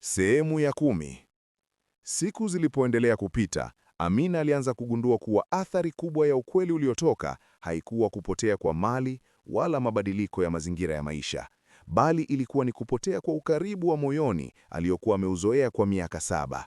Sehemu ya 10. Siku zilipoendelea kupita, Amina alianza kugundua kuwa athari kubwa ya ukweli uliotoka haikuwa kupotea kwa mali wala mabadiliko ya mazingira ya maisha, bali ilikuwa ni kupotea kwa ukaribu wa moyoni aliokuwa ameuzoea kwa miaka 7.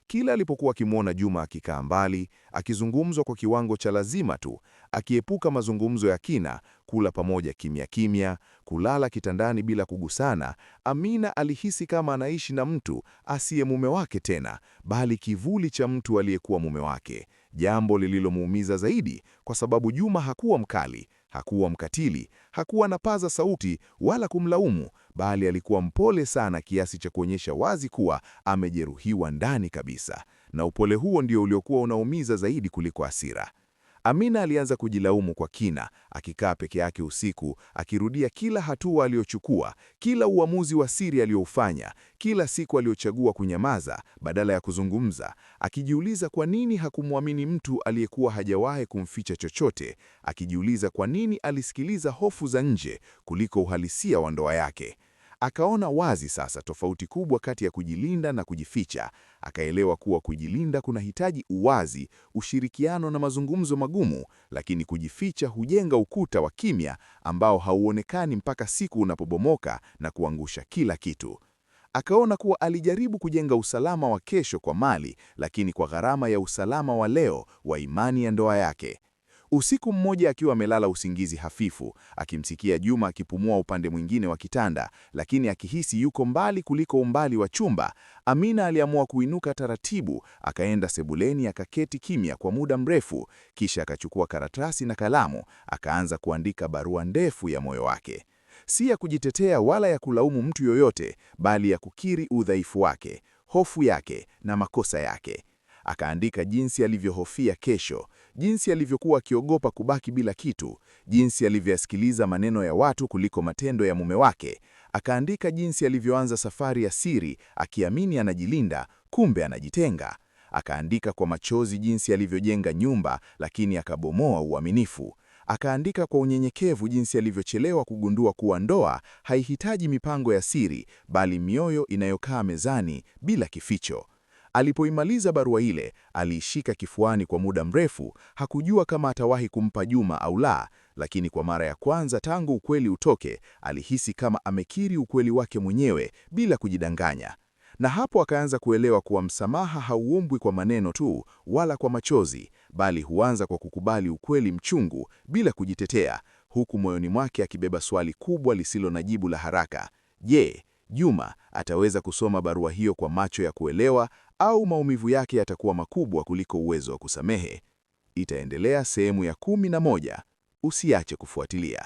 Kila alipokuwa akimwona Juma akikaa mbali, akizungumzwa kwa kiwango cha lazima tu, akiepuka mazungumzo ya kina, kula pamoja kimya kimya, kulala kitandani bila kugusana, Amina alihisi kama anaishi na mtu asiye mume wake tena, bali kivuli cha mtu aliyekuwa mume wake. Jambo lililomuumiza zaidi, kwa sababu Juma hakuwa mkali, hakuwa mkatili, hakuwa anapaza sauti wala kumlaumu, bali alikuwa mpole sana kiasi cha kuonyesha wazi kuwa amejeruhiwa ndani kabisa, na upole huo ndio uliokuwa unaumiza zaidi kuliko hasira. Amina alianza kujilaumu kwa kina, akikaa peke yake usiku, akirudia kila hatua aliyochukua, kila uamuzi wa siri aliyoufanya, kila siku aliyochagua kunyamaza badala ya kuzungumza, akijiuliza kwa nini hakumwamini mtu aliyekuwa hajawahi kumficha chochote, akijiuliza kwa nini alisikiliza hofu za nje kuliko uhalisia wa ndoa yake. Akaona wazi sasa tofauti kubwa kati ya kujilinda na kujificha. Akaelewa kuwa kujilinda kunahitaji uwazi, ushirikiano na mazungumzo magumu, lakini kujificha hujenga ukuta wa kimya ambao hauonekani mpaka siku unapobomoka na kuangusha kila kitu. Akaona kuwa alijaribu kujenga usalama wa kesho kwa mali, lakini kwa gharama ya usalama wa leo wa imani ya ndoa yake. Usiku mmoja akiwa amelala usingizi hafifu, akimsikia Juma akipumua upande mwingine wa kitanda, lakini akihisi yuko mbali kuliko umbali wa chumba, Amina aliamua kuinuka taratibu, akaenda sebuleni akaketi kimya kwa muda mrefu, kisha akachukua karatasi na kalamu, akaanza kuandika barua ndefu ya moyo wake. Si ya kujitetea wala ya kulaumu mtu yoyote, bali ya kukiri udhaifu wake, hofu yake na makosa yake. Akaandika jinsi alivyohofia kesho, jinsi alivyokuwa akiogopa kubaki bila kitu, jinsi alivyosikiliza maneno ya watu kuliko matendo ya mume wake. Akaandika jinsi alivyoanza safari ya siri, akiamini anajilinda, kumbe anajitenga. Akaandika kwa machozi jinsi alivyojenga nyumba, lakini akabomoa uaminifu. Akaandika kwa unyenyekevu jinsi alivyochelewa kugundua kuwa ndoa haihitaji mipango ya siri, bali mioyo inayokaa mezani bila kificho. Alipoimaliza barua ile, aliishika kifuani kwa muda mrefu. Hakujua kama atawahi kumpa Juma au la, lakini kwa mara ya kwanza tangu ukweli utoke, alihisi kama amekiri ukweli wake mwenyewe bila kujidanganya. Na hapo akaanza kuelewa kuwa msamaha hauombwi kwa maneno tu wala kwa machozi, bali huanza kwa kukubali ukweli mchungu bila kujitetea, huku moyoni mwake akibeba swali kubwa lisilo na jibu la haraka. Je, Juma ataweza kusoma barua hiyo kwa macho ya kuelewa, au maumivu yake yatakuwa makubwa kuliko uwezo wa kusamehe? Itaendelea sehemu ya 11. Usiache kufuatilia.